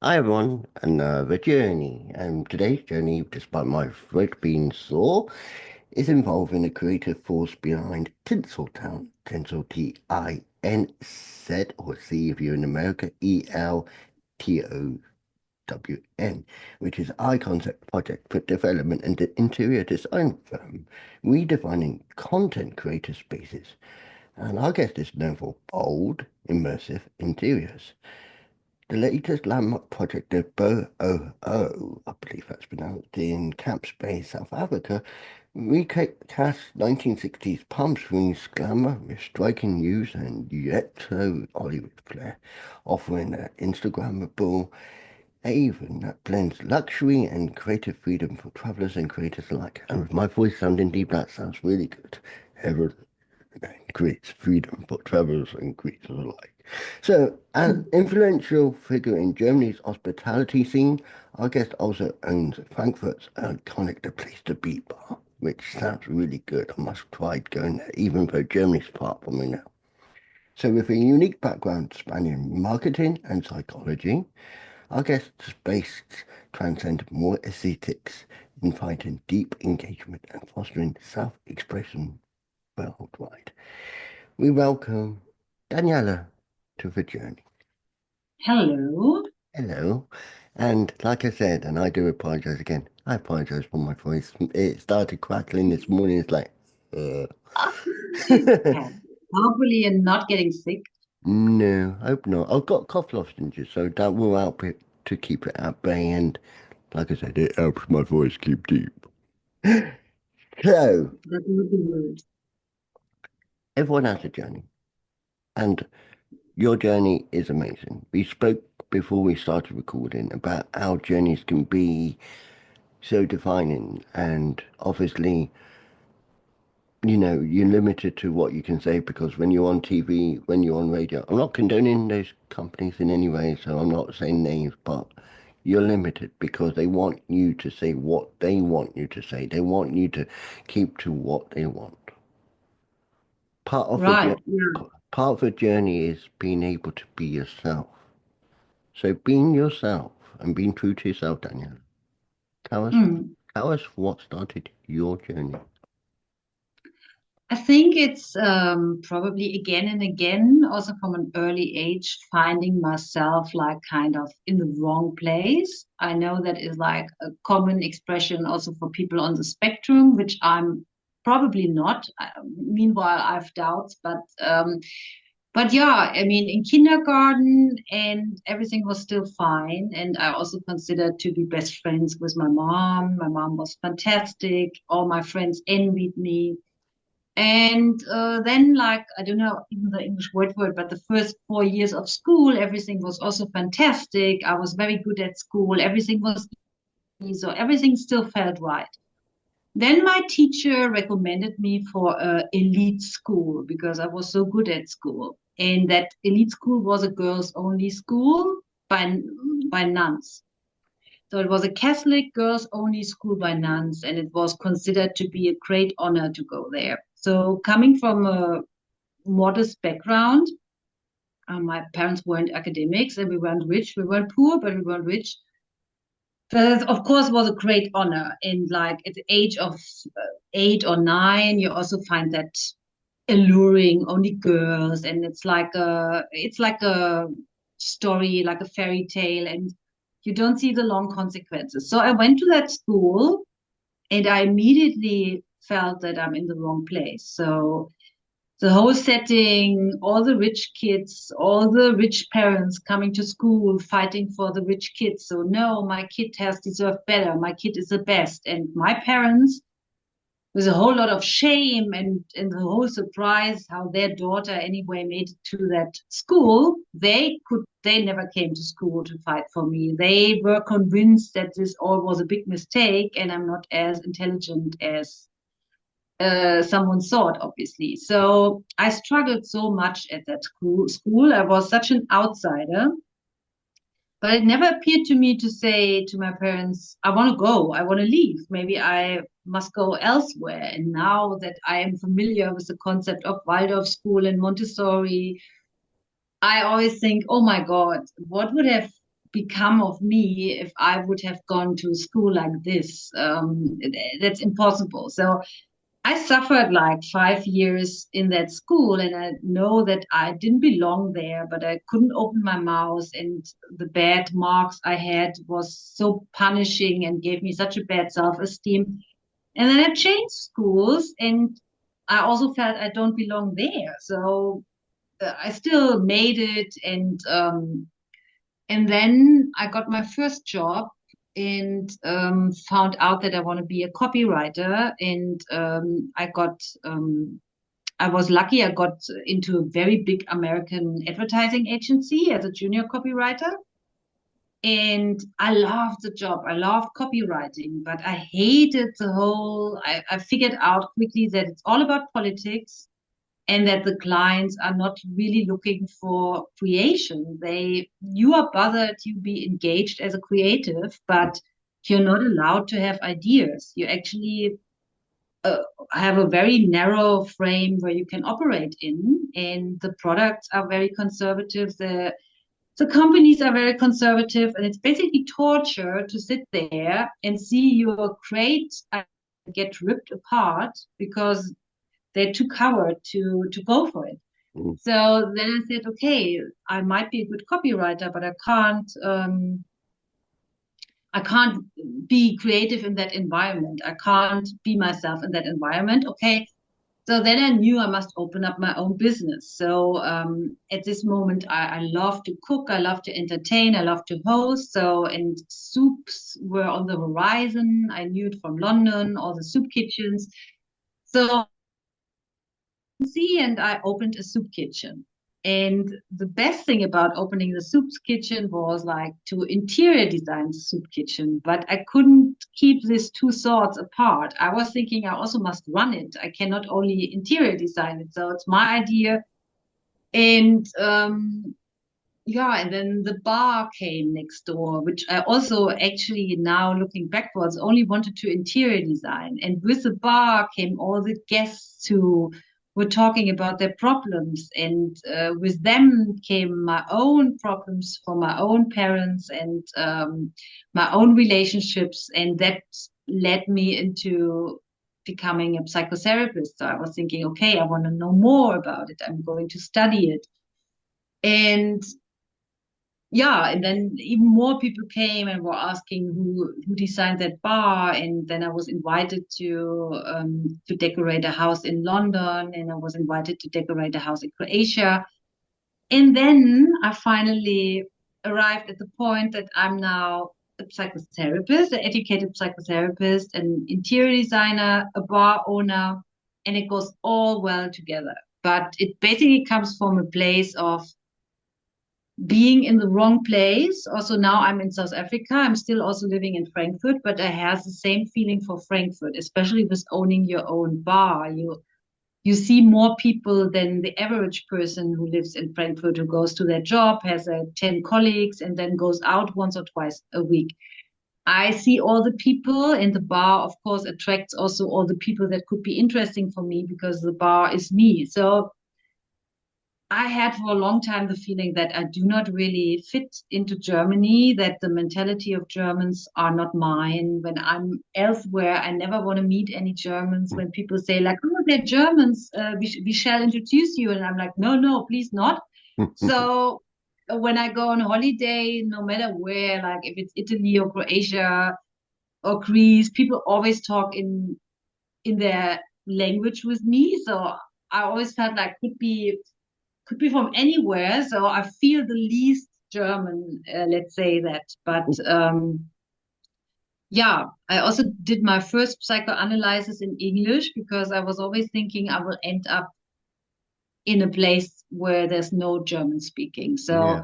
Hi everyone, another journey, and today's journey, despite my throat being sore, is involving the creative force behind Tinseltown, Tinsel T-I-N-Z, or C if you're in America, E-L-T-O-W-N, which is I concept project for development and interior design firm, redefining content creator spaces. And our guest is known for bold, immersive interiors. The latest landmark project, the BOOO, I believe that's pronounced, in Camps Bay, South Africa, recast 1960s Palm Springs glamour with striking views and yet so Hollywood flair, offering an Instagrammable haven that blends luxury and creative freedom for travelers and creators alike. And with my voice sounding deep, that sounds really good. Heaven creates freedom for travelers and creators alike. So, an influential figure in Germany's hospitality scene, our guest also owns Frankfurt's iconic The Place to Be bar, which sounds really good. I must try going there, even though Germany's far from me now. So, with a unique background spanning marketing and psychology, our guest's space transcend more aesthetics in finding deep engagement and fostering self-expression worldwide. We welcome Daniela to the journey. Hello. Hello. And like I said, and I do apologize again, I apologize for my voice. It started crackling this morning. It's like, uh. Yeah. Hopefully you're not getting sick. No, I hope not. I've got cough lozenges, so that will help it to keep it at bay. And like I said, it helps my voice keep deep. So, That would be good. everyone has a journey, and your journey is amazing. We spoke before we started recording about how journeys can be so defining, and obviously, you're limited to what you can say because when you're on TV, when you're on radio, I'm not condoning those companies in any way, so I'm not saying names, but you're limited because they want you to say what they want you to say. They want you to keep to what they want. Part of the Right. journey, Yeah. part of the journey is being able to be yourself. So being yourself and being true to yourself, Daniel. Tell us, Mm. tell us what started your journey. I think it's probably again and again, also from an early age, finding myself like kind of in the wrong place. I know that is like a common expression also for people on the spectrum, which I'm probably not. Meanwhile, I have doubts, but yeah, I mean, in kindergarten and everything was still fine. And I also considered to be best friends with my mom. My mom was fantastic. All my friends envied me. And then, like, I don't know even the English word, but the first 4 years of school, everything was also fantastic. I was very good at school. Everything was easy. So everything still felt right. Then my teacher recommended me for a elite school because I was so good at school. And that elite school was a girls only school by nuns. So it was a Catholic girls only school by nuns, and it was considered to be a great honor to go there. So coming from a modest background, my parents weren't academics and we weren't rich. We weren't poor, but we weren't rich. That, of course, was a great honor. And like at the age of 8 or 9, you also find that alluring, only girls, and it's like a story, like a fairy tale, and you don't see the long consequences. So I went to that school, and I immediately felt that I'm in the wrong place. So the whole setting, all the rich kids, all the rich parents coming to school fighting for the rich kids. So no, my kid has deserved better. My kid is the best. And my parents, with a whole lot of shame and the whole surprise how their daughter anyway made it to that school, they never came to school to fight for me. They were convinced that this all was a big mistake and I'm not as intelligent as someone thought, obviously. So I struggled so much at that school. I was such an outsider, but it never appeared to me to say to my parents, I want to go, I want to leave. Maybe I must go elsewhere. And now that I am familiar with the concept of Waldorf school and Montessori, I always think, oh my God, what would have become of me if I would have gone to school like this. That's impossible. So I suffered like 5 years in that school, and I know that I didn't belong there, but I couldn't open my mouth, and the bad marks I had was so punishing and gave me such a bad self-esteem. And then I changed schools, and I also felt I don't belong there. So I still made it, and then I got my first job and found out that I want to be a copywriter. And I was lucky. I got into a very big American advertising agency as a junior copywriter. And I loved the job. I loved copywriting, but I hated I figured out quickly that it's all about politics and that the clients are not really looking for creation. You are bothered to be engaged as a creative, but you're not allowed to have ideas. You actually uh, have a very narrow frame where you can operate in, and the products are very conservative. The companies are very conservative, and it's basically torture to sit there and see your great get ripped apart because they're too coward to go for it. Mm. So then I said, okay, I might be a good copywriter, but I can't be creative in that environment. I can't be myself in that environment. Okay. So then I knew I must open up my own business. So at this moment, I love to cook, I love to entertain, I love to host. So, and soups were on the horizon. I knew it from London, all the soup kitchens. So and I opened a soup kitchen. And the best thing about opening the soup kitchen was like to interior design the soup kitchen, but I couldn't keep these two thoughts apart. I was thinking I also must run it. I cannot only interior design it. So it's my idea. And yeah, and then the bar came next door, which I also actually now looking backwards only wanted to interior design. And with the bar came all the guests who were talking about their problems. And with them came my own problems for my own parents and my own relationships. And that led me into becoming a psychotherapist. So I was thinking, okay, I want to know more about it. I'm going to study it. And yeah, and then even more people came and were asking who designed that bar, and then I was invited to decorate a house in London, and I was invited to decorate a house in Croatia, and then I finally arrived at the point that I'm now a psychotherapist, an educated psychotherapist, an interior designer, a bar owner, and it goes all well together. But it basically comes from a place of being in the wrong place. Also, now I'm in South Africa. I'm still also living in Frankfurt, but I have the same feeling for Frankfurt, especially with owning your own bar. You see more people than the average person who lives in Frankfurt, who goes to their job, has 10 colleagues, and then goes out once or twice a week. I see all the people, and the bar, of course, attracts also all the people that could be interesting for me because the bar is me. So I had for a long time the feeling that I do not really fit into Germany, that the mentality of Germans are not mine. When I'm elsewhere, I never want to meet any Germans. When people say like, "Oh, they're Germans, we shall introduce you," and I'm like, "No, no, please not." So when I go on holiday, no matter where, like if it's Italy or Croatia or Greece, people always talk in their language with me. So I always felt like could be from anywhere. So I feel the least German, let's say that. But yeah, I also did my first psychoanalysis in English because I was always thinking I will end up in a place where there's no German speaking. So Yeah.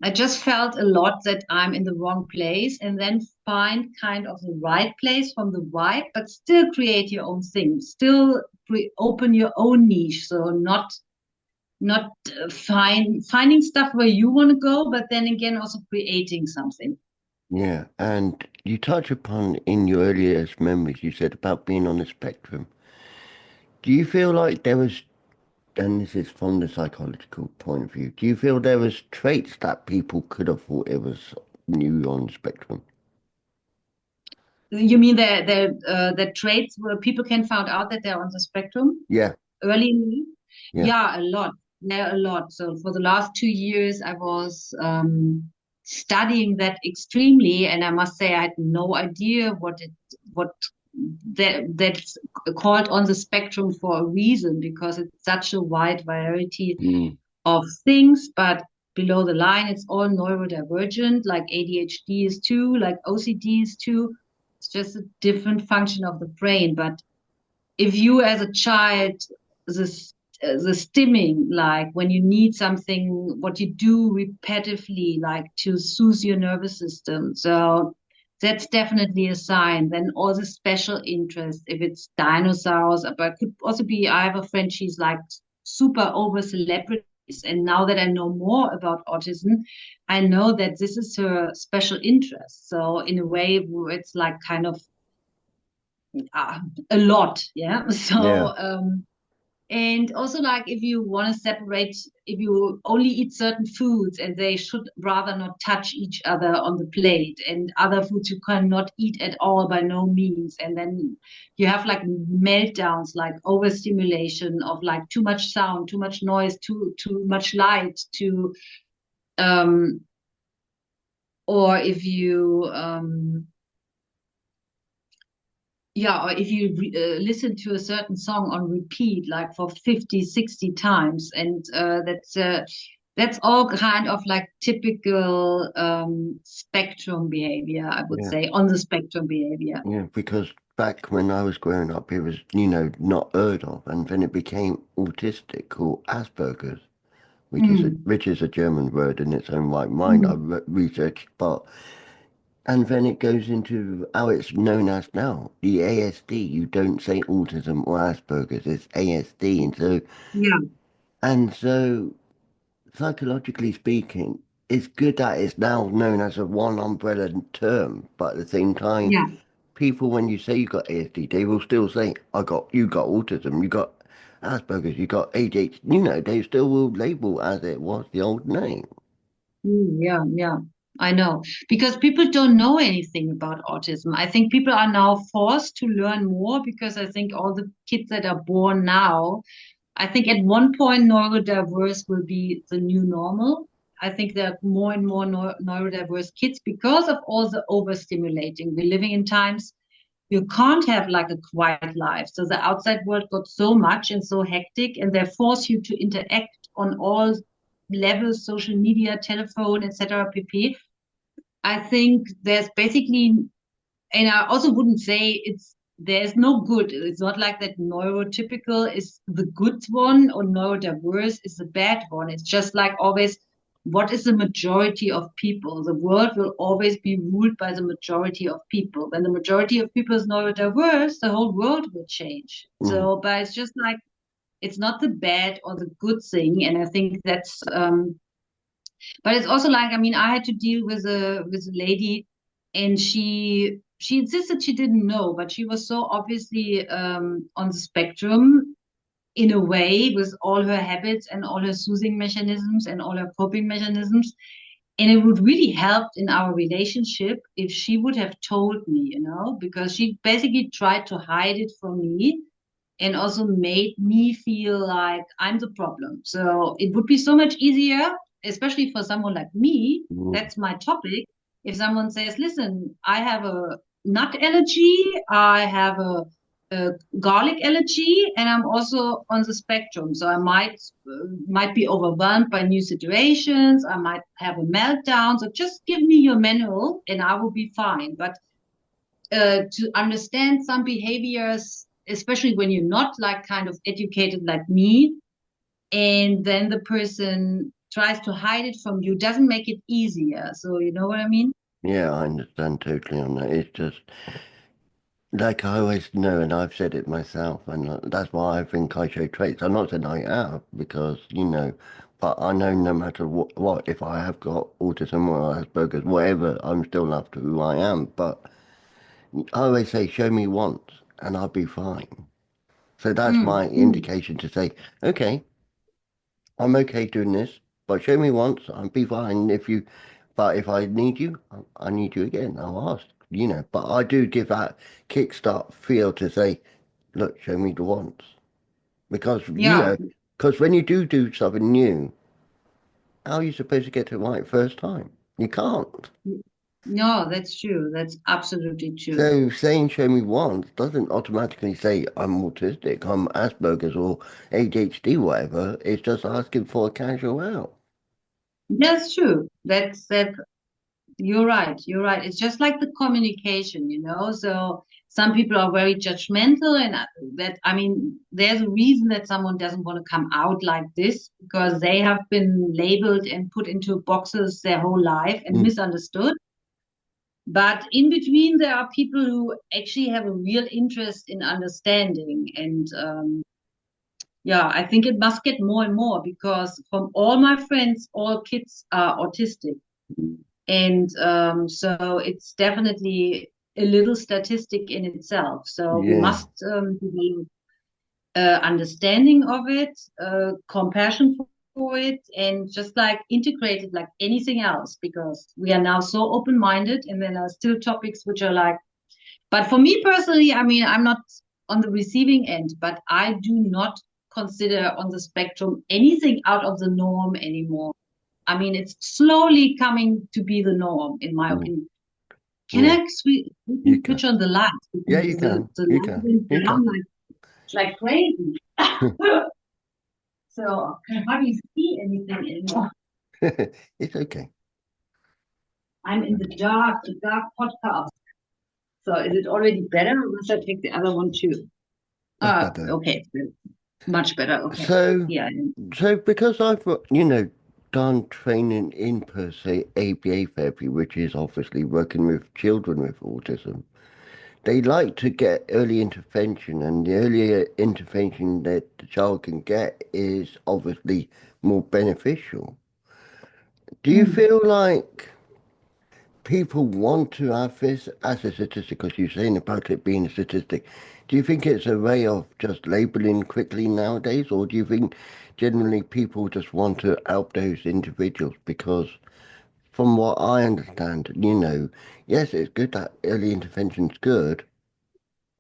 I just felt a lot that I'm in the wrong place and then find kind of the right place from the vibe, but still create your own thing, still open your own niche. So not finding stuff where you want to go, but then again also creating something. Yeah. And you touch upon in your earliest memories, you said about being on the spectrum. Do you feel like there was and this is from the psychological point of view, do you feel there was traits that people could have thought it was you on the spectrum? You mean the traits where people can find out that they're on the spectrum Yeah, early in life? yeah. Yeah, a lot. Yeah, a lot. So for the last 2 years, I was studying that extremely, and I must say I had no idea what that's called on the spectrum for a reason, because it's such a wide variety Mm, of things. But below the line, it's all neurodivergent, like ADHD is too, like OCD is too. It's just a different function of the brain. But if you as a child, the stimming, like when you need something, what you do repetitively, like to soothe your nervous system, so that's definitely a sign. Then all the special interest, if it's dinosaurs, but it could also be, I have a friend, she's like super over celebrities, and now that I know more about autism, I know that this is her special interest. So in a way, it's like kind of uh, a lot, yeah. yeah. So and also, like, if you want to separate, if you only eat certain foods and they should rather not touch each other on the plate, and other foods you cannot eat at all by no means, and then you have like meltdowns, like overstimulation of like too much sound, too much noise, too much light, too um or if you yeah, or if you listen to a certain song on repeat, like for 50, 60 times, and that's all kind of like typical spectrum behavior, I would Yeah. say, on the spectrum behavior. Yeah, because back when I was growing up, it was, not heard of, and then it became autistic or Asperger's, Mm, which is a German word in its own right mind. I mm, researched, but and then it goes into how it's known as now, the ASD. You don't say autism or Asperger's, it's ASD, yeah, and so psychologically speaking, it's good that it's now known as a one umbrella term, but at the same time yeah. people, when you say you got ASD, they will still say, you got autism, you got Asperger's, you got ADHD. They still will label as it was the old name. Yeah, yeah, I know. Because people don't know anything about autism. I think people are now forced to learn more, because I think all the kids that are born now, I think at one point neurodiverse will be the new normal. I think there are more and more neurodiverse kids because of all the overstimulating. We're living in times you can't have like a quiet life. So the outside world got so much and so hectic, and they force you to interact on all levels, social media, telephone, etc. pp. I think there's basically, and I also wouldn't say there's no good. It's not like that neurotypical is the good one or neurodiverse is the bad one. It's just like always, what is the majority of people? The world will always be ruled by the majority of people. When the majority of people is neurodiverse, the whole world will change. Mm, So, but it's just like it's not the bad or the good thing. And I think that's but it's also like, I mean, I had to deal with a lady, and she insisted she didn't know, but she was so obviously on the spectrum in a way, with all her habits and all her soothing mechanisms and all her coping mechanisms. And it would really help in our relationship if she would have told me, because she basically tried to hide it from me, and also made me feel like I'm the problem. So it would be so much easier, especially for someone like me. mm, That's my topic. If someone says, listen, I have a nut allergy, I have a garlic allergy, and I'm also on the spectrum. So I might be overwhelmed by new situations. I might have a meltdown. So just give me your manual and I will be fine. But to understand some behaviors, especially when you're not like kind of educated like me, and then the person tries to hide it from you, doesn't make it easier. So you know what I mean? yeah, I understand totally on that. It's just like I always know, and I've said it myself, and that's why I think I show traits. I'm not saying I have, because but I know no matter what, if I have got autism or Asperger's, whatever, I'm still up to who I am. But I always say, show me once, and I'll be fine. So that's Mm, my mm, indication to say, okay. I'm okay doing this, but show me once, I'll be fine. But if I need you, I need you again. I'll ask, But I do give that kickstart feel to say, look, show me the once. Because, Yeah, because when you do something new, how are you supposed to get it right first time? You can't. no, that's true. That's absolutely true. So saying show me once doesn't automatically say I'm autistic, I'm Asperger's or ADHD, whatever. It's just asking for a casual out. That's true. That you're right. You're right. It's just like the communication, you know. So some people are very judgmental, and that, I mean, there's a reason that someone doesn't want to come out like this because they have been labeled and put into boxes their whole life and Mm, misunderstood. But in between, there are people who actually have a real interest in understanding. And yeah, I think it must get more and more because from all my friends, all kids are autistic. And so it's definitely a little statistic in itself. So we yeah, must develop understanding of it, compassion for it, and just like integrate it like anything else because we are now so open-minded and there are still topics which are like, but for me personally, I mean, I'm not on the receiving end, but I do not consider on the spectrum anything out of the norm anymore. I mean, it's slowly coming to be the norm, in my mm, opinion. Can yeah, I you switch can. on the lights Yeah, because you can. the You light can. went You can. down like crazy. So I can hardly see anything anymore. It's okay. I'm in the dark podcast. So is it already better or must I take the other one too? That's better. Okay, much better. Okay. So, Yeah. so because I've, done training in per se ABA therapy, which is obviously working with children with autism, they like to get early intervention, and the earlier intervention that the child can get is obviously more beneficial. Do you Mm. feel like people want to have this as a statistic, because you're saying about it being a statistic? Do you think it's a way of just labeling quickly nowadays, or do you think generally people just want to help those individuals? Because from what I understand, yes, it's good that early intervention's good,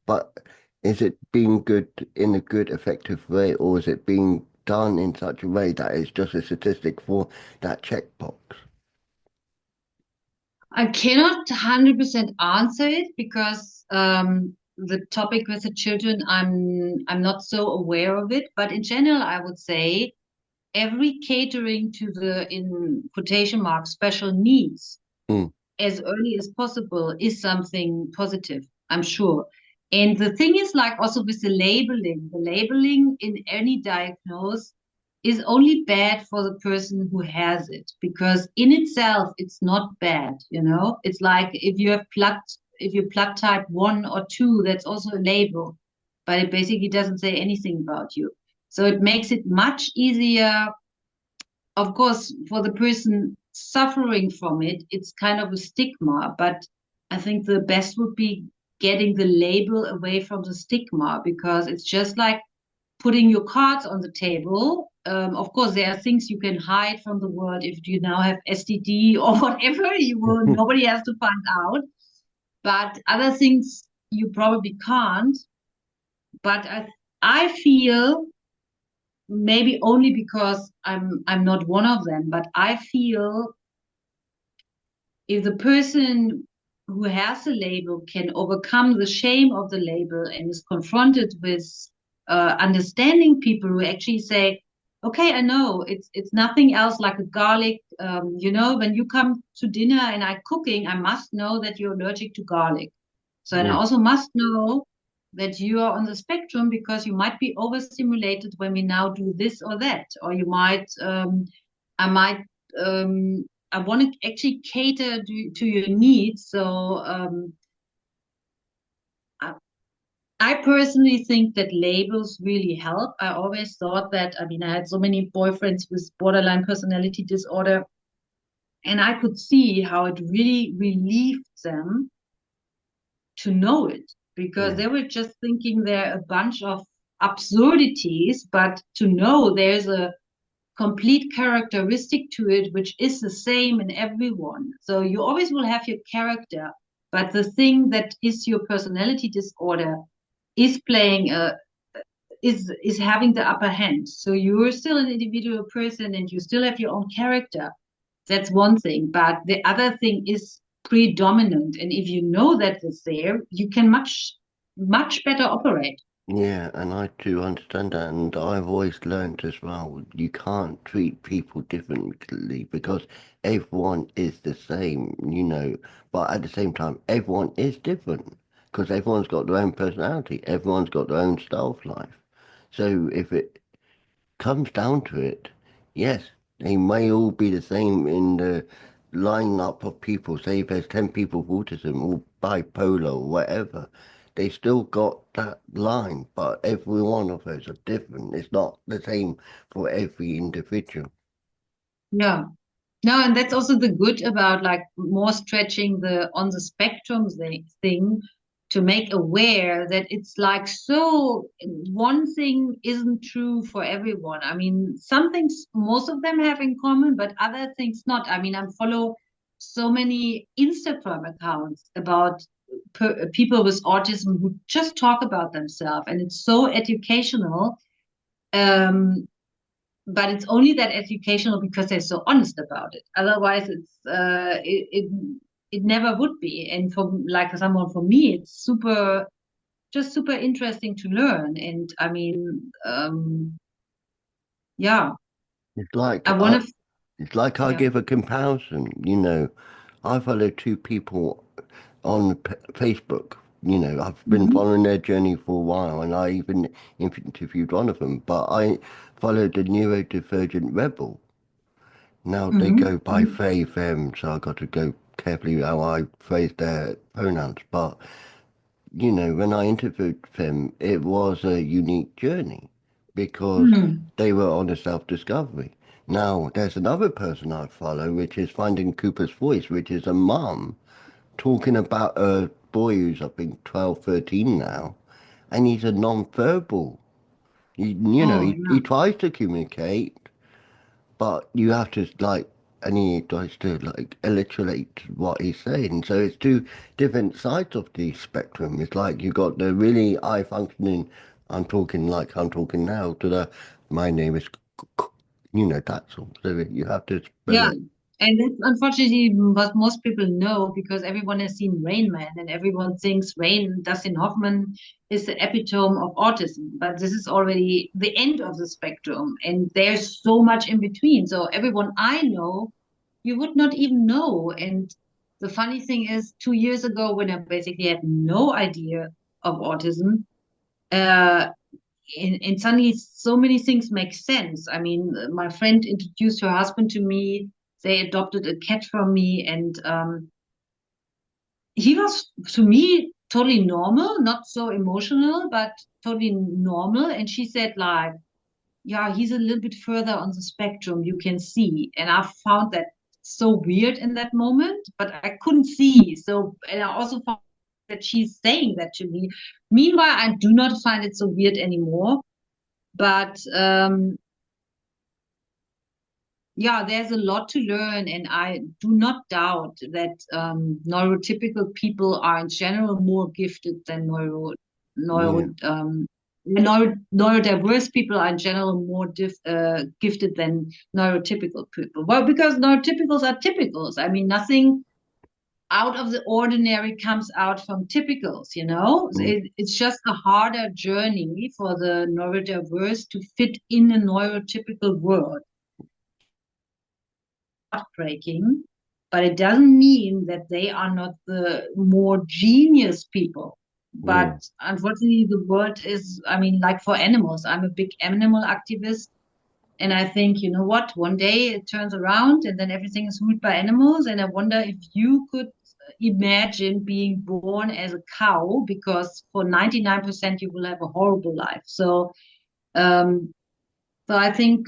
but is it being good in a good, effective way, or is it being done in such a way that it's just a statistic for that checkbox? I cannot 100% answer it because the topic with the children, I'm not so aware of it. But in general, I would say every catering to the, in quotation marks, special needs Mm, as early as possible is something positive, I'm sure. And the thing is, like also with the labeling in any diagnose is only bad for the person who has it because in itself it's not bad, you know. It's like if you're blood type 1 or 2, that's also a label, but it basically doesn't say anything about you. So it makes it much easier, of course, for the person suffering from it, it's kind of a stigma, but I think the best would be getting the label away from the stigma because it's just like putting your cards on the table. Of course, there are things you can hide from the world if you now have STD or whatever. You will nobody has to find out. But other things you probably can't. But I feel maybe only because I'm not one of them, but I feel if the person who has a label can overcome the shame of the label and is confronted with understanding people who actually say, okay, I know it's nothing else like a garlic. You know, when you come to dinner and I'm cooking, I must know that you're allergic to garlic. So and I mm. also must know that you are on the spectrum because you might be overstimulated when we now do this or that, or you might I might I want to actually cater to your needs. So I, I personally think that labels really help. I always thought that, I mean, I had so many boyfriends with borderline personality disorder, and I could see how it really relieved them to know it because Yeah. they were just thinking they're a bunch of absurdities, but to know there's a complete characteristic to it, which is the same in everyone. So you always will have your character, but the thing that is your personality disorder is playing a is having the upper hand. So you're still an individual person and you still have your own character. That's one thing, but the other thing is predominant. And if you know that it's there, you can much better operate. Yeah, and I do understand that, and I've always learned as well, you can't treat people differently because everyone is the same, but at the same time, everyone is different because everyone's got their own personality, everyone's got their own style of life. So if it comes down to it, yes, they may all be the same in the lineup of people. Say if there's 10 people with autism or bipolar or whatever, they still got that line, but every one of those are different. It's not the same for every individual. Yeah. No, and that's also the good about like more stretching the on the spectrum thing to make aware that it's like so one thing isn't true for everyone. I mean, some things most of them have in common, but other things not. I mean, I follow so many Instagram accounts about people with autism who just talk about themselves, and it's so educational. Um, but it's only that educational because they're so honest about it. Otherwise, it never would be. And for like someone for me, it's super interesting to learn. And I mean, yeah, It's like I want to, it's like I yeah. give a comparison. I follow two people on Facebook. I've been Mhm. following their journey for a while, and I even interviewed one of them. But I followed the neurodivergent rebel. Now they Mhm. go by Mhm. they, them, so I got to go carefully how I phrase their pronouns. But when I interviewed them, it was a unique journey because Mhm. they were on a self-discovery. Now, there's another person I follow, which is Finding Cooper's Voice, which is a mum talking about a boy who's, I think, 12, 13 now, and he's a non-verbal. Oh, He yeah. tries to communicate, but you have to, like, and he tries to, like, alliterate what he's saying. So it's two different sides of the spectrum. It's like you got the really high functioning, I'm talking like I'm talking now, to the, my name is, that's all. So you have to spell Yeah, it. and that's unfortunately what most people know because everyone has seen Rain Man and everyone thinks Rain, Dustin Hoffman is the epitome of autism. But this is already the end of the spectrum, and there's so much in between. So everyone I know, you would not even know. And the funny thing is, 2 years ago, when I basically had no idea of autism, uh, and suddenly so many things make sense. I mean, my friend introduced her husband to me. They adopted a cat from me, and he was to me totally normal, not so emotional, but totally normal. And she said, like, yeah, he's a little bit further on the spectrum, you can see. And I found that so weird in that moment, but I couldn't see. So, and I also found that she's saying that to me. Meanwhile, I do not find it so weird anymore. But yeah, there's a lot to learn, and I do not doubt that neurotypical people are in general more gifted than Yeah, neurodiverse people are in general more gifted than neurotypical people. Well, because neurotypicals are typicals. I mean, nothing out of the ordinary comes out from typicals, you know? mm, It's just a harder journey for the neurodiverse to fit in a neurotypical world. Heartbreaking, but it doesn't mean that they are not the more genius people. But yeah, unfortunately, the world is, I mean, like for animals, I'm a big animal activist. And I think, you know what, one day it turns around and then everything is ruled by animals. And I wonder if you could imagine being born as a cow, because for 99% you will have a horrible life. Um, so I think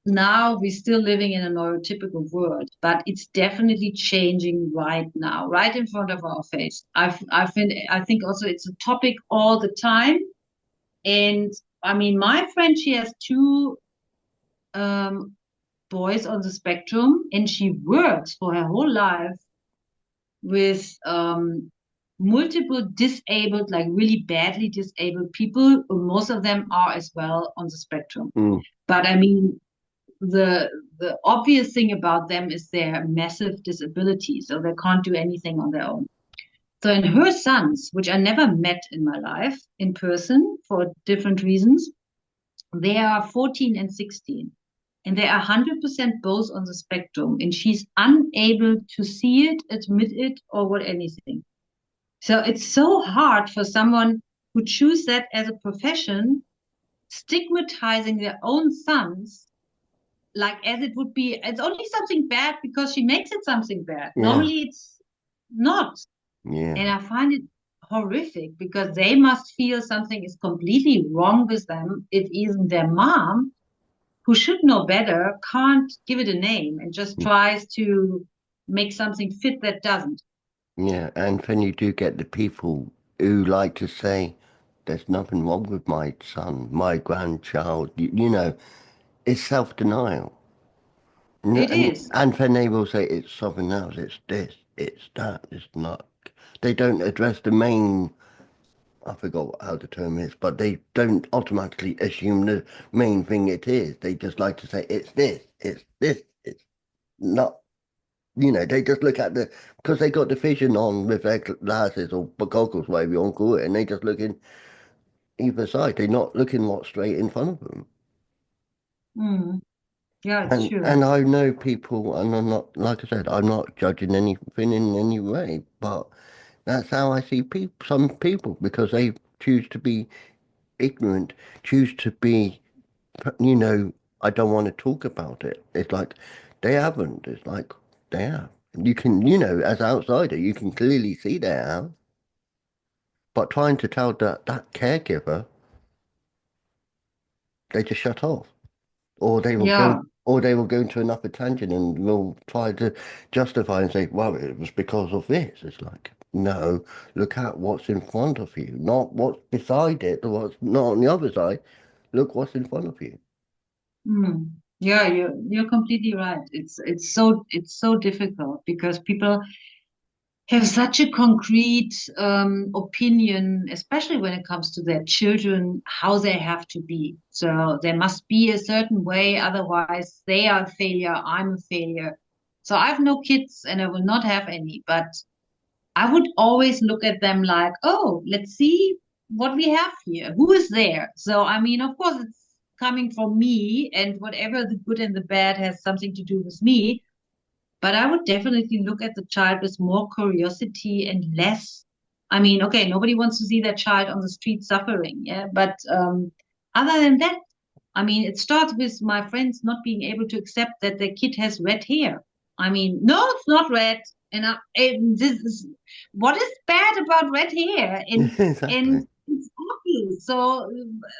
now we're still living in a neurotypical world, but it's definitely changing right now, right in front of our face. I think also it's a topic all the time. And I mean, my friend, she has two. um, boys on the spectrum, and she works for her whole life with multiple disabled, like really badly disabled people. Most of them are as well on the spectrum. Mm, But I mean, the the obvious thing about them is their massive disability, so they can't do anything on their own. So, in her sons, which I never met in my life in person for different reasons, they are 14 and 16, and they are 100% both on the spectrum, and she's unable to see it, admit it, or what anything. So it's so hard for someone who choose that as a profession, stigmatizing their own sons, like as it would be, it's only something bad because she makes it something bad. yeah, Normally it's not. And yeah, I find it horrific because they must feel something is completely wrong with them if even their mom, who should know better, can't give it a name and just tries to make something fit that doesn't. yeah. And then you do get the people who like to say, there's nothing wrong with my son, my grandchild. You know, it's self-denial. It is. And then they will say it's something else, it's this, it's that, it's not. They don't address the main, I forgot how the term is, but they don't automatically assume the main thing it is. They just like to say it's this, it's not. They just look at because they got the vision on with their glasses or goggles, whatever you want to call it, and they just look in either side. They're not looking what's straight in front of them. Mm. Yeah, it's And true. I know people, and I'm not, like I said, I'm not judging anything in any way, but that's how I see people, some people, because they choose to be ignorant, choose to be, you know, I don't want to talk about it. It's like they haven't. It's like they have. You can, as an outsider, you can clearly see they have, but trying to tell that caregiver, they just shut off. Or they will go Yeah. or they will go into another tangent and will try to justify and say, well, it was because of this. It's like, no, look at what's in front of you, not what's beside it, or what's not on the other side. Look what's in front of you. Mm. Yeah, you're completely right. It's so difficult because people have such a concrete opinion, especially when it comes to their children, how they have to be. So there must be a certain way, otherwise they are a failure, I'm a failure. So I have no kids and I will not have any, but I would always look at them like, oh, let's see what we have here. Who is there? So, I mean, of course, it's coming from me, and whatever the good and the bad has something to do with me. But I would definitely look at the child with more curiosity and less. I mean, okay, nobody wants to see their child on the street suffering, yeah. But other than that, I mean, it starts with my friends not being able to accept that their kid has red hair. I mean, no, it's not red. And this is what is bad about red hair, and Exactly. it's obvious. So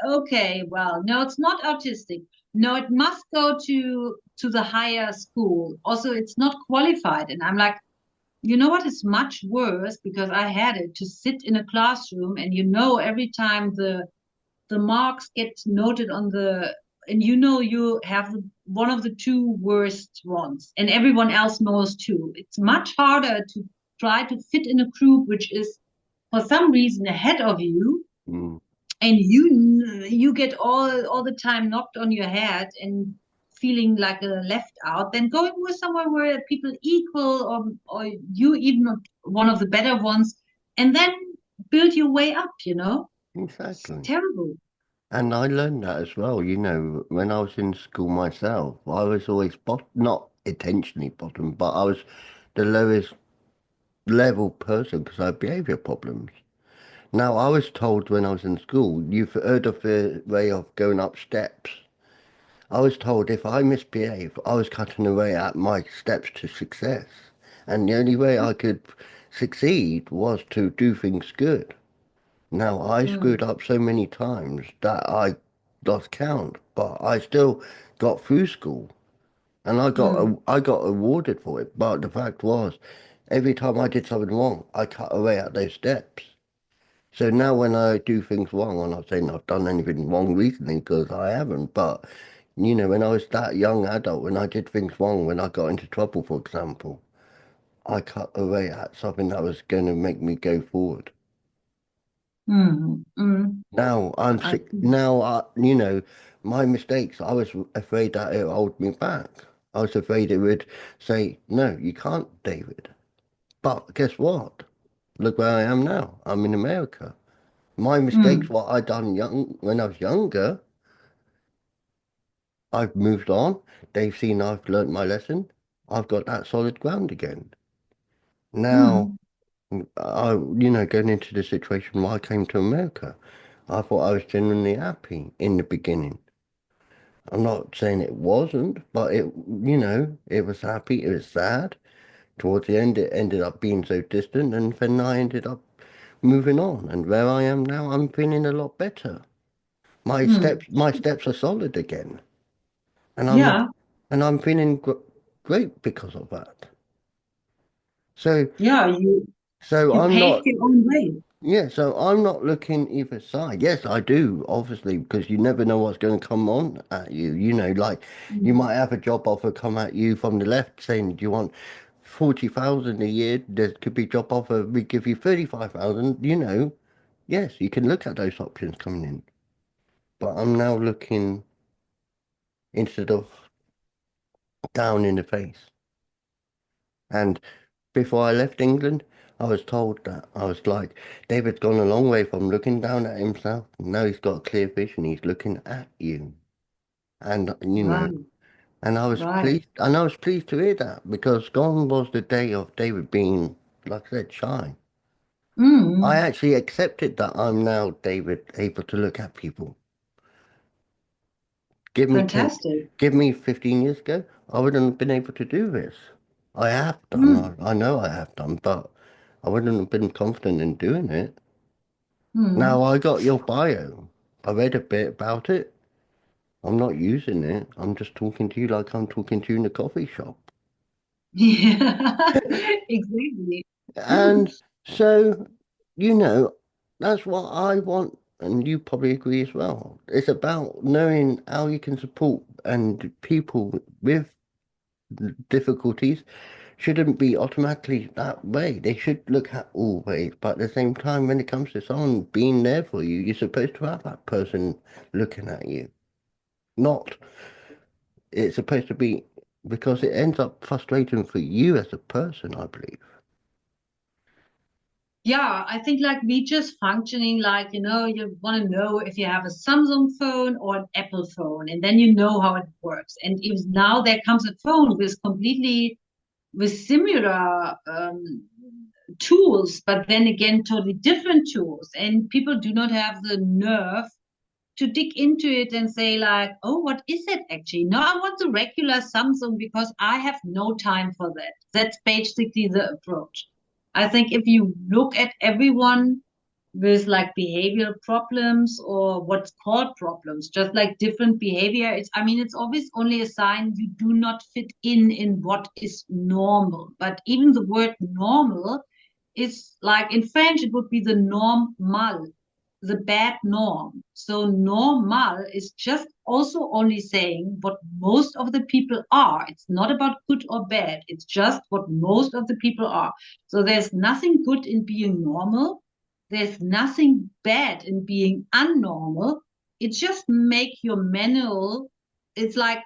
okay, well, no, it's not autistic. No, it must go to the higher school. Also, it's not qualified. And I'm like, you know what is much worse, because I had it, to sit in a classroom and every time the marks get noted on the, and you have one of the two worst ones and everyone else knows too. It's much harder to try to fit in a group which is for some reason ahead of you, Mm, and you get all the time knocked on your head and feeling like a left out, then going with somewhere where people equal, or you even one of the better ones, and then build your way up. It's exactly. terrible. And I learned that as well. When I was in school myself, I was always not intentionally bottom, but I was the lowest level person because I had behavior problems. Now, I was told when I was in school, you've heard of the way of going up steps. I was told if I misbehaved, I was cutting away at my steps to success. And the only way I could succeed was to do things good. Now, I screwed Mm, up so many times that I lost count, but I still got through school and mm, I got awarded for it. But the fact was, every time I did something wrong, I cut away at those steps. So now when I do things wrong, I'm not saying I've done anything wrong recently because I haven't, but When I was that young adult, when I did things wrong, when I got into trouble, for example, I cut away at something that was going to make me go forward. Mm, mm. Now I'm I sick. see. Now my mistakes. I was afraid that it would hold me back. I was afraid it would say, "No, you can't, David." But guess what? Look where I am now. I'm in America. My mistakes, Mm, what I done young when I was younger, I've moved on. They've seen I've learnt my lesson. I've got that solid ground again. Now, mm, going into the situation why I came to America, I thought I was genuinely happy in the beginning. I'm not saying it wasn't, but it was happy, it was sad. Towards the end, it ended up being so distant, and then I ended up moving on. And where I am now, I'm feeling a lot better. mm. My steps are solid again, and Yeah, I'm feeling great because of that. So, yeah, so you I'm paved not. your own way. Yeah, so I'm not looking either side. Yes, I do, obviously, because you never know what's going to come on at you. Like you Mm. might have a job offer come at you from the left saying, "Do you want 40,000 a year?" There could be job offer, we give you 35,000, Yes, you can look at those options coming in. But I'm now looking instead of down in the face. And before I left England, I was told that. I was like, David's gone a long way from looking down at himself. Now he's got a clear vision. He's looking at you. And, Right, and right. I was pleased to hear that because gone was the day of David being, like I said, shy. I Mm, actually accepted that I'm now David able to look at people. Give me 10, fantastic. give me 15 years ago, I wouldn't have been able to do this. I have done, Mm, I know I have done, but I wouldn't have been confident in doing it. Now mm. I got your bio. I read a bit about it. I'm not using it. I'm just talking to you like I'm talking to you in a coffee shop. Yeah, exactly. And so, you know, that's what I want, and you probably agree as well. It's about knowing how you can support and people with difficulties shouldn't be automatically that way. They should look at all ways, but at the same time, when it comes to someone being there for you, you're supposed to have that person looking at you. Not, it's supposed to be because it ends up frustrating for you as a person, I believe. Yeah, I think like we just functioning like, you want to know if you have a Samsung phone or an Apple phone, and then you know how it works. And if now there comes a phone with similar tools, but then again, totally different tools, and people do not have the nerve to dig into it and say like, oh, what is it actually? No, I want the regular Samsung because I have no time for that. That's basically the approach. I think if you look at everyone with like behavioral problems or what's called problems, just like different behavior, it's always only a sign you do not fit in what is normal. But even the word normal is like in French, it would be the normal, the bad norm. So normal is just also only saying what most of the people are. It's not about good or bad. It's just what most of the people are. So there's nothing good in being normal. There's nothing bad in being unnormal. It just make your manual. It's like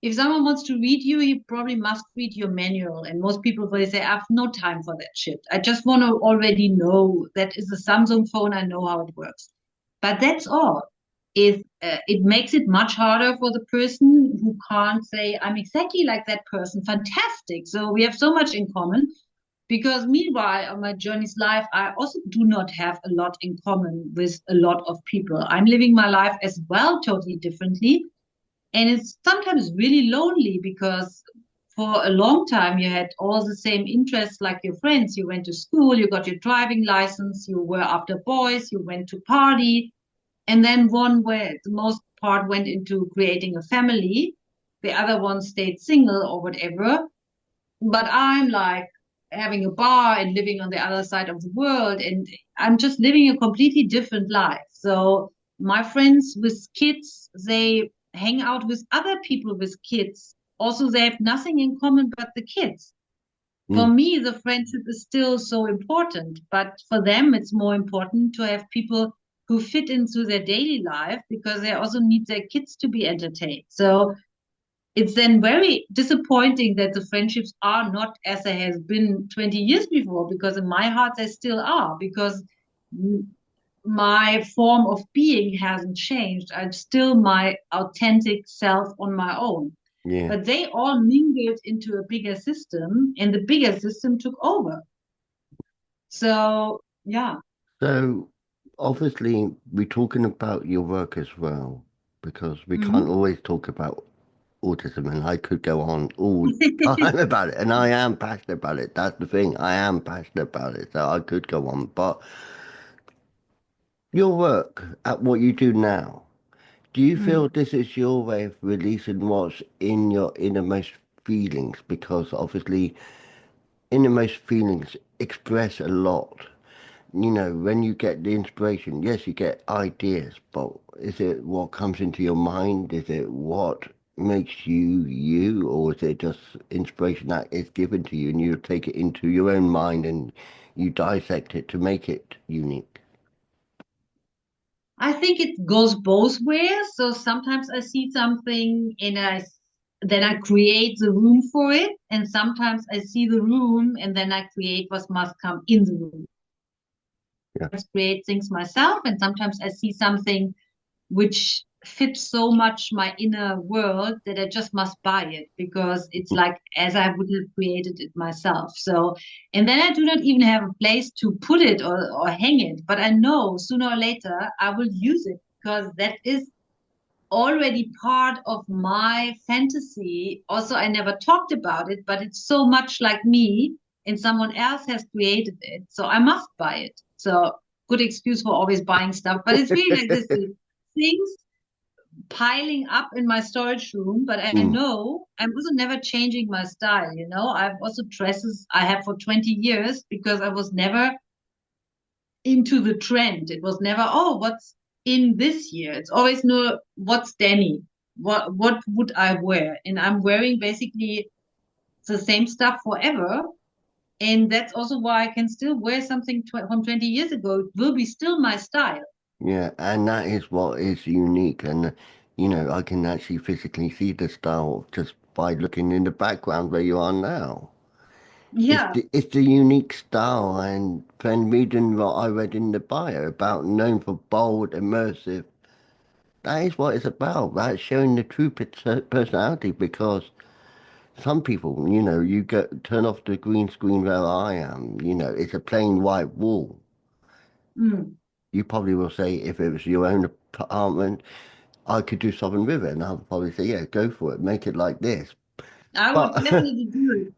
if someone wants to read you, he probably must read your manual. And most people will say, I have no time for that shit. I just want to already know that is a Samsung phone. I know how it works. But that's all. If it makes it much harder for the person who can't say, I'm exactly like that person. Fantastic. So we have so much in common. Because meanwhile, on my journey's life, I also do not have a lot in common with a lot of people. I'm living my life as well, totally differently. And it's sometimes really lonely because for a long time you had all the same interests like your friends. You went to school, you got your driving license, you were after boys, you went to party, and then one where the most part went into creating a family, the other one stayed single or whatever. But I'm like having a bar and living on the other side of the world, and I'm just living a completely different life. So my friends with kids, they hang out with other people with kids. Also, they have nothing in common but the kids. For Mm, me, the friendship is still so important, but for them, it's more important to have people who fit into their daily life because they also need their kids to be entertained. So it's then very disappointing that the friendships are not as they have been 20 years before, because in my heart they still are, because my form of being hasn't changed. I'm still my authentic self on my own. yeah. But they all mingled into a bigger system, and the bigger system took over. So, yeah. So obviously we're talking about your work as well, because we can't Mhm. always talk about autism, and I could go on all time about it, and I am passionate about it. That's the thing. I am passionate about it, so I could go on. But your work at what you do now, do you feel Mm. this is your way of releasing what's in your innermost feelings? Because obviously innermost feelings express a lot. You know, when you get the inspiration, yes, you get ideas, but is it what comes into your mind? Is it what makes you you, or is it just inspiration that is given to you and you take it into your own mind and you dissect it to make it unique? I think it goes both ways. So sometimes I see something and then I create the room for it. And sometimes I see the room and then I create what must come in the room. Yeah. I create things myself, and sometimes I see something which fits so much my inner world that I just must buy it because it's like as I would have created it myself. So, and then I do not even have a place to put it or hang it, but I know sooner or later I will use it because that is already part of my fantasy. Also, I never talked about it, but it's so much like me and someone else has created it. So I must buy it. So good excuse for always buying stuff, but it's really like this things piling up in my storage room, but I Mm, know I'm also never changing my style. You know, I've also dresses I have for 20 years because I was never into the trend. It was never, oh, what's in this year? It's always no, what's Danny? What would I wear? And I'm wearing basically the same stuff forever. And that's also why I can still wear something from 20 years ago. It will be still my style. yeah, and that is what is unique. And, you know, I can actually physically see the style just by looking in the background where you are now. Yeah. It's the unique style, and when reading what I read in the bio about known for bold, immersive, that is what it's about. That's showing the true personality. Because some people, you know, you get turn off the green screen where I am. You know, it's a plain white wall. Mm. You probably will say if it was your own apartment, I could do something with it, and I'll probably say, yeah, go for it, make it like this. I would But definitely do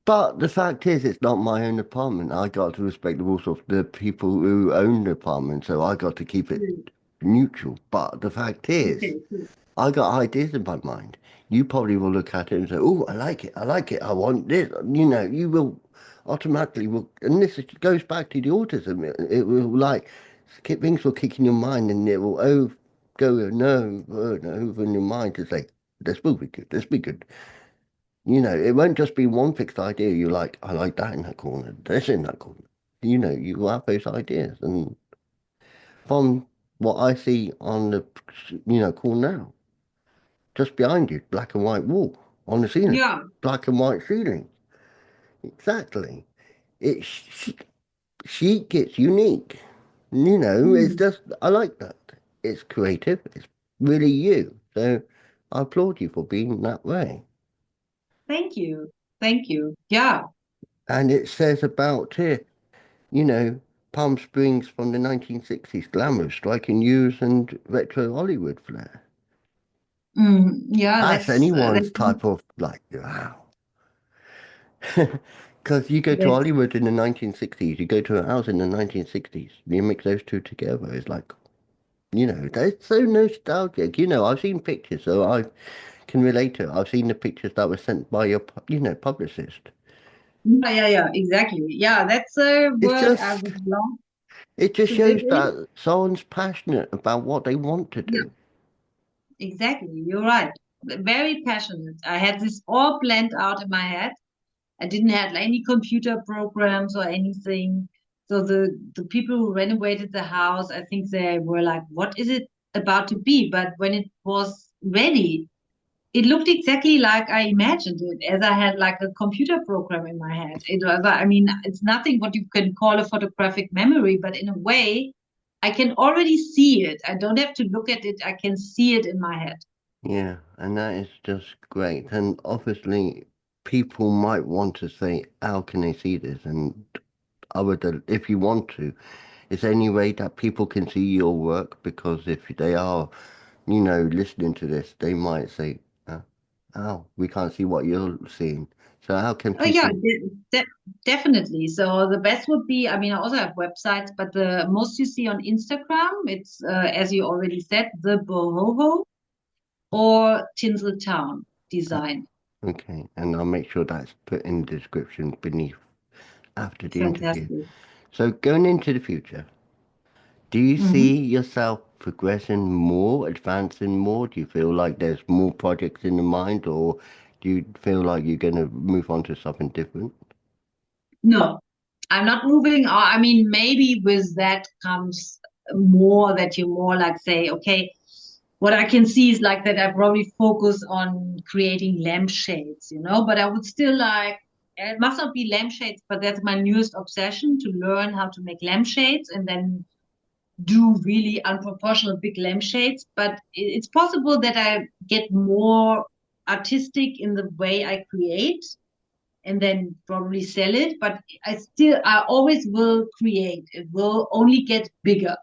But the fact is, it's not my own apartment. I got to respect the rules of the people who own the apartment, so I got to keep it it. neutral. But the fact is, Okay, cool. I got ideas in my mind. You probably will look at it and say, "Oh, I like it. I like it. I want this." You know, you will automatically will, and goes back to the autism. It will like things will kick in your mind, and it will go no, over in your mind to say, "This will be good. This will be good." You know, it won't just be one fixed idea. You're like, I like that in that corner, this in that corner. You know, you have those ideas. And from what I see on the, call now, just behind you, black and white wall on the ceiling, Yeah. black and white ceiling. Exactly. It's chic, it's unique. You know, it's Mm. just, I like that. It's creative. It's really you. So I applaud you for being that way. Thank you. Thank you. Yeah. And it says about here, you know, Palm Springs from the 1960s, glamour, striking hues and retro Hollywood flair. Mm. Yeah, That's that's anyone's type of like, wow. Because you go to that's Hollywood in the 1960s, you go to a house in the 1960s, you mix those two together. It's like, you know, that's so nostalgic. You know, I've seen pictures, so I can relate to it. I've seen the pictures that were sent by your, publicist. yeah, yeah, yeah, exactly. Yeah, that's a It's world I just, would love it just to live shows in. that someone's passionate about what they want to Yeah, do. exactly. You're right. Very passionate. I had this all planned out in my head. I didn't have any computer programs or anything. So the people who renovated the house, I think they were like, "What is it about to be?" But when it was ready, it looked exactly like I imagined it, as I had like a computer program in my head. It was, I mean, it's nothing what you can call a photographic memory, but in a way, I can already see it. I don't have to look at it. I can see it in my head. Yeah, and that is just great. And obviously, people might want to say, how can they see this? And other than, if you want to, is there any way that people can see your work? Because if they are, listening to this, they might say, oh, we can't see what you're seeing. So how can Oh yeah, people? definitely. So the best would be, I mean, I also have websites, but the most you see on Instagram, it's as you already said, the Bohoho or Tinseltown Uh, design. okay, and I'll make sure that's put in the description beneath after the interview. Fantastic. So going into the future, do you see Mhm. yourself progressing more, advancing more? Do you feel like there's more projects in the mind, or do you feel like you're going to move on to something different? No, I'm not moving. I mean, maybe with that comes more that you more like say, okay, what I can see is like that I probably focus on creating lampshades, but I would still like, it must not be lampshades, but that's my newest obsession to learn how to make lampshades and then do really unproportional big lampshades. But it's possible that I get more artistic in the way I create and then probably sell it. But I always will create. It will only get bigger.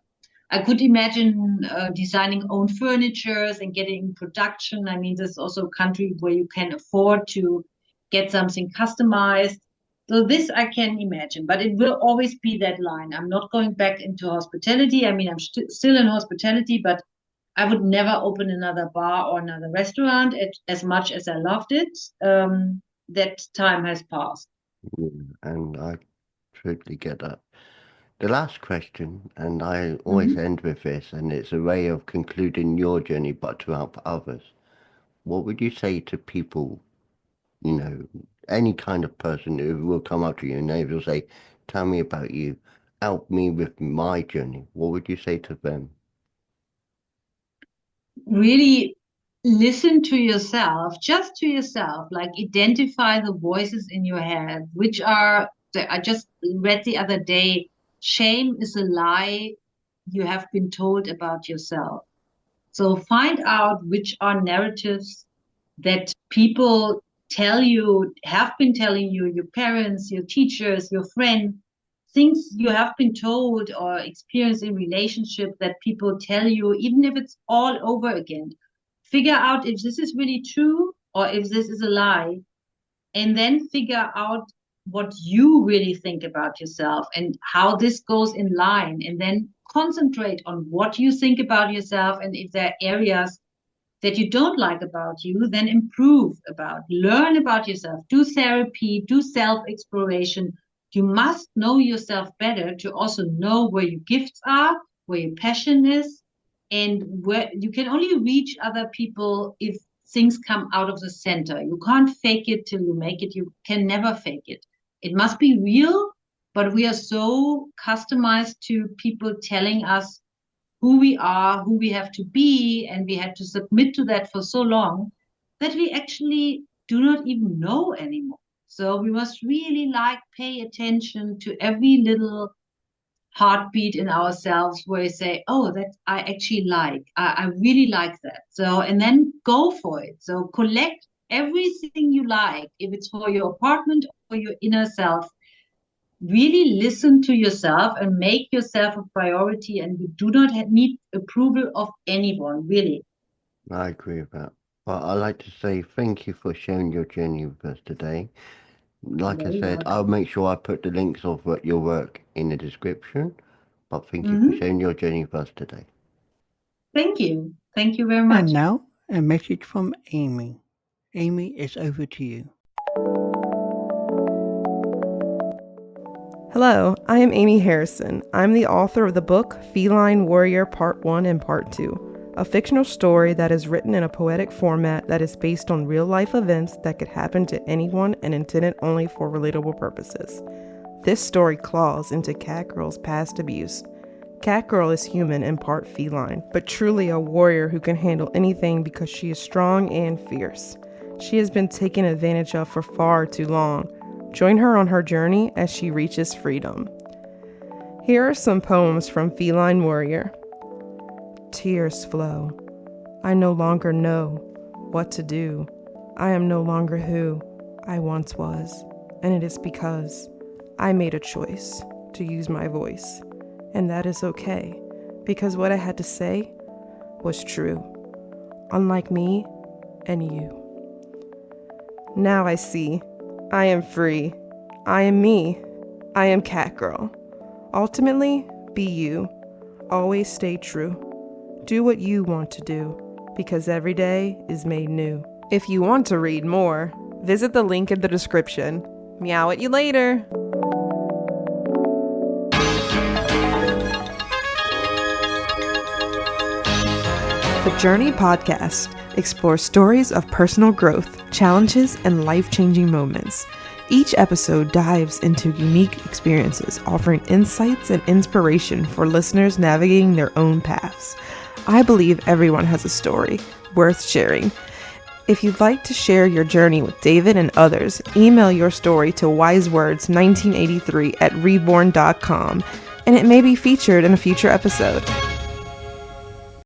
I could imagine designing own furnitures and getting production. I mean, this is also a country where you can afford to get something customized. So this I can imagine, but it will always be that line. I'm not going back into hospitality. I mean, I'm still in hospitality, but I would never open another bar or another restaurant as much as I loved it. That time has passed. Yeah, and I totally get that. The last question, and I always Mhm. end with this, and it's a way of concluding your journey, but to help others. What would you say to people, you know, any kind of person who will come up to you and they will say, tell me about you, help me with my journey? What would you say to them? Really listen to yourself, just to yourself, like identify the voices in your head, which are, I just read the other day, shame is a lie you have been told about yourself. So find out which are narratives that people tell you, have been telling you, your parents, your teachers, your friends, things you have been told or experienced in relationship that people tell you, even if it's all over again. Figure out if this is really true or if this is a lie, and then figure out what you really think about yourself and how this goes in line, and then concentrate on what you think about yourself, and if there are areas that you don't like about you, then improve about, learn about yourself, do therapy, do self exploration. You must know yourself better to also know where your gifts are, where your passion is, and where you can only reach other people if things come out of the center. You can't fake it till you make it. You can never fake it. It must be real, but we are so customized to people telling us who we are, who we have to be, and we had to submit to that for so long that we actually do not even know anymore. So we must really like pay attention to every little heartbeat in ourselves where we say, oh, that I actually like. I really like that. So, and then go for it. So collect everything you like, if it's for your apartment or your inner self, really listen to yourself and make yourself a priority, and you do not need approval of anyone, really. I agree with that. But I'd like to say thank you for sharing your journey with us today. You're Like I very said, I'll welcome. make sure I put the links of your work in the description. But thank you for Hmm. sharing your journey with us today. Thank you very And much. now, a message from Amy. Amy, it's over to you. Hello, I am Amy Harrison. I'm the author of the book Feline Warrior Part 1 and Part 2. a fictional story that is written in a poetic format that is based on real-life events that could happen to anyone and intended only for relatable purposes. This story claws into Catgirl's past abuse. Catgirl is human and part feline, but truly a warrior who can handle anything because she is strong and fierce. She has been taken advantage of for far too long. Join her on her journey as she reaches freedom. Here are some poems from Feline Warrior. Tears flow. I no longer know what to do. I am no longer who I once was, and it is because I made a choice to use my voice, and that is okay, because what I had to say was true, unlike me and you. Now I see. I am free. I am me. I am Catgirl. Ultimately, be you. Always stay true. Do what you want to do, because every day is made new. If you want to read more, visit the link in the description. Meow at you later! The Journey podcast explores stories of personal growth, challenges, and life-changing moments. Each episode dives into unique experiences, offering insights and inspiration for listeners navigating their own paths. I believe everyone has a story worth sharing. If you'd like to share your journey with David and others, email your story to wisewords1983@reborn.com, and it may be featured in a future episode.